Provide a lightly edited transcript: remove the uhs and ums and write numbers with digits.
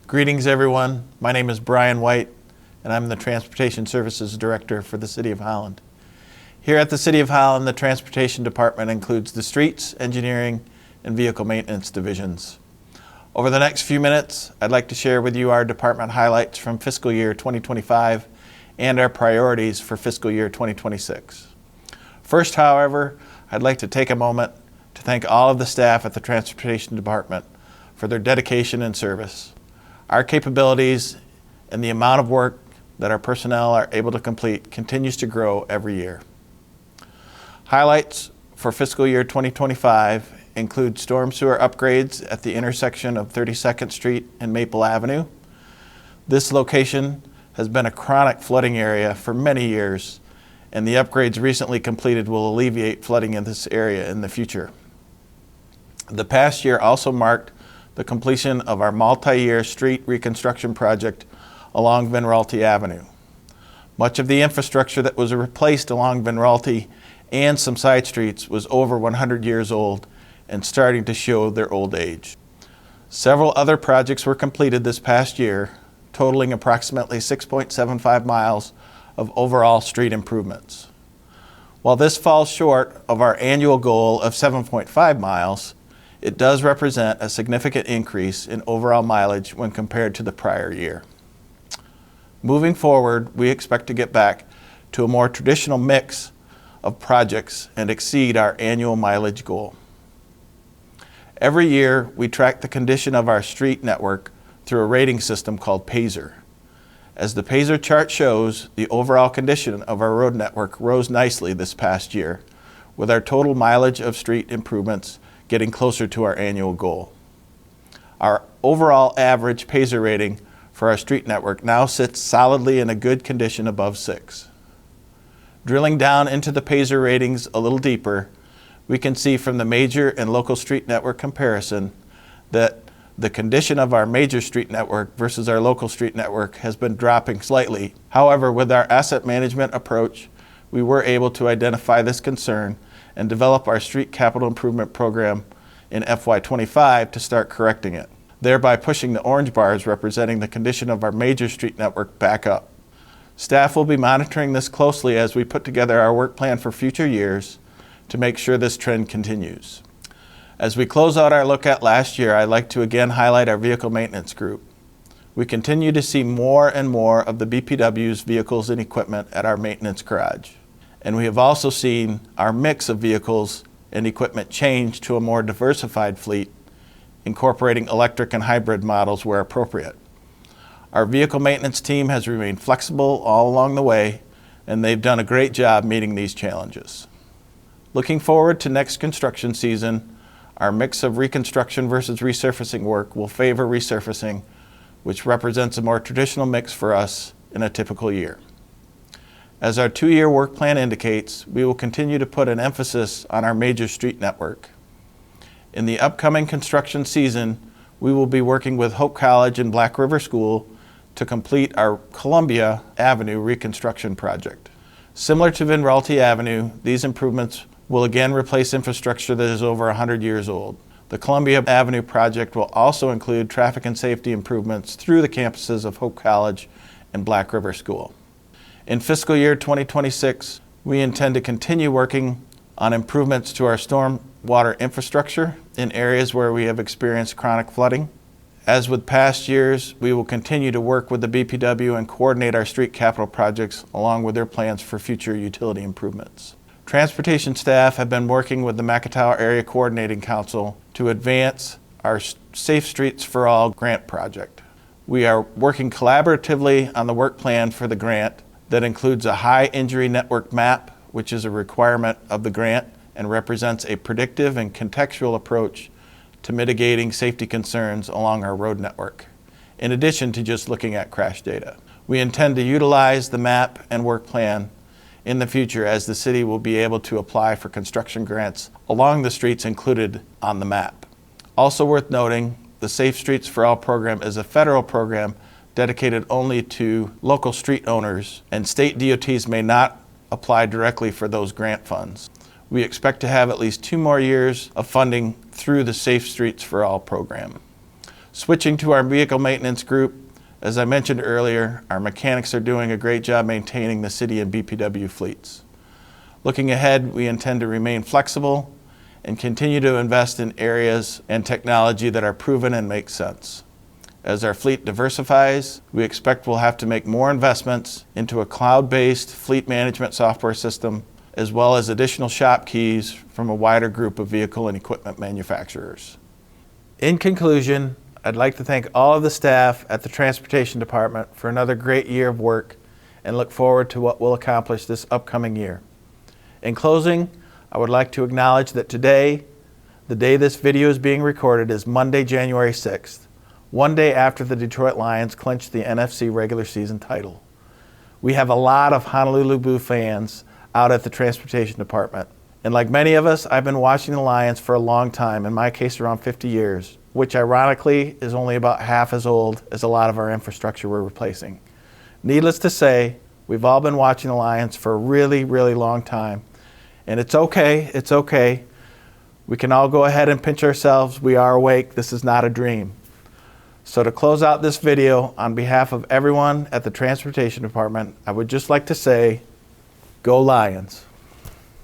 Greetings everyone, my name is Brian White and I'm the Transportation Services Director for the City of Holland. Here at the City of Holland, the Transportation Department includes the Streets, Engineering, and Vehicle Maintenance divisions. Over the next few minutes, I'd like to share with you our department highlights from fiscal year 2025 and our priorities for fiscal year 2026. First, however, I'd like to take a moment to thank all of the staff at the Transportation Department for their dedication and service. Our capabilities and the amount of work that our personnel are able to complete continues to grow every year. Highlights for fiscal year 2025 include storm sewer upgrades at the intersection of 32nd Street and Maple Avenue. This location has been a chronic flooding area for many years, and the upgrades recently completed will alleviate flooding in this area in the future. The past year also marked the completion of our multi-year street reconstruction project along Vinralty Avenue. Much of the infrastructure that was replaced along Vinralty and some side streets was over 100 years old and starting to show their old age. Several other projects were completed this past year, totaling approximately 6.75 miles of overall street improvements. While this falls short of our annual goal of 7.5 miles, it does represent a significant increase in overall mileage when compared to the prior year. Moving forward, we expect to get back to a more traditional mix of projects and exceed our annual mileage goal. Every year, we track the condition of our street network through a rating system called PASER. As the PASER chart shows, the overall condition of our road network rose nicely this past year, with our total mileage of street improvements getting closer to our annual goal. Our overall average PASER rating for our street network now sits solidly in a good condition above 6. Drilling down into the PASER ratings a little deeper, we can see from the major and local street network comparison that the condition of our major street network versus our local street network has been dropping slightly. However, with our asset management approach, we were able to identify this concern and develop our street capital improvement program in FY25 to start correcting it, thereby pushing the orange bars representing the condition of our major street network back up. Staff will be monitoring this closely as we put together our work plan for future years to make sure this trend continues. As we close out our look at last year, I'd like to again highlight our vehicle maintenance group. We continue to see more and more of the BPW's vehicles and equipment at our maintenance garage. And we have also seen our mix of vehicles and equipment change to a more diversified fleet, incorporating electric and hybrid models where appropriate. Our vehicle maintenance team has remained flexible all along the way, and they've done a great job meeting these challenges. Looking forward to next construction season, our mix of reconstruction versus resurfacing work will favor resurfacing, which represents a more traditional mix for us in a typical year. As our 2-year work plan indicates, we will continue to put an emphasis on our major street network. In the upcoming construction season, we will be working with Hope College and Black River School to complete our Columbia Avenue reconstruction project. Similar to Vinralty Avenue, these improvements will again replace infrastructure that is over 100 years old. The Columbia Avenue project will also include traffic and safety improvements through the campuses of Hope College and Black River School. In fiscal year 2026, we intend to continue working on improvements to our storm water infrastructure in areas where we have experienced chronic flooding. As with past years, we will continue to work with the BPW and coordinate our street capital projects along with their plans for future utility improvements. Transportation staff have been working with the Macatawa Area Coordinating Council to advance our Safe Streets for All grant project. We are working collaboratively on the work plan for the grant that includes a high injury network map, which is a requirement of the grant and represents a predictive and contextual approach to mitigating safety concerns along our road network, in addition to just looking at crash data. We intend to utilize the map and work plan in the future as the city will be able to apply for construction grants along the streets included on the map. Also worth noting, the Safe Streets for All program is a federal program dedicated only to local street owners, and state DOTs may not apply directly for those grant funds. We expect to have at least 2 more years of funding through the Safe Streets for All program. Switching to our vehicle maintenance group, as I mentioned earlier, our mechanics are doing a great job maintaining the city and BPW fleets. Looking ahead, we intend to remain flexible and continue to invest in areas and technology that are proven and make sense. As our fleet diversifies, we expect we'll have to make more investments into a cloud-based fleet management software system, as well as additional shop keys from a wider group of vehicle and equipment manufacturers. In conclusion, I'd like to thank all of the staff at the Transportation Department for another great year of work and look forward to what we'll accomplish this upcoming year. In closing, I would like to acknowledge that today, the day this video is being recorded, is Monday, January 6th, one day after the Detroit Lions clinched the NFC regular season title. We have a lot of Honolulu Blue fans out at the Transportation Department. And like many of us, I've been watching the Lions for a long time, in my case around 50 years, which ironically is only about half as old as a lot of our infrastructure we're replacing. Needless to say, we've all been watching the Lions for a really, really long time. And it's okay. We can all go ahead and pinch ourselves. We are awake. This is not a dream. So to close out this video, on behalf of everyone at the Transportation Department, I would just like to say, go Lions.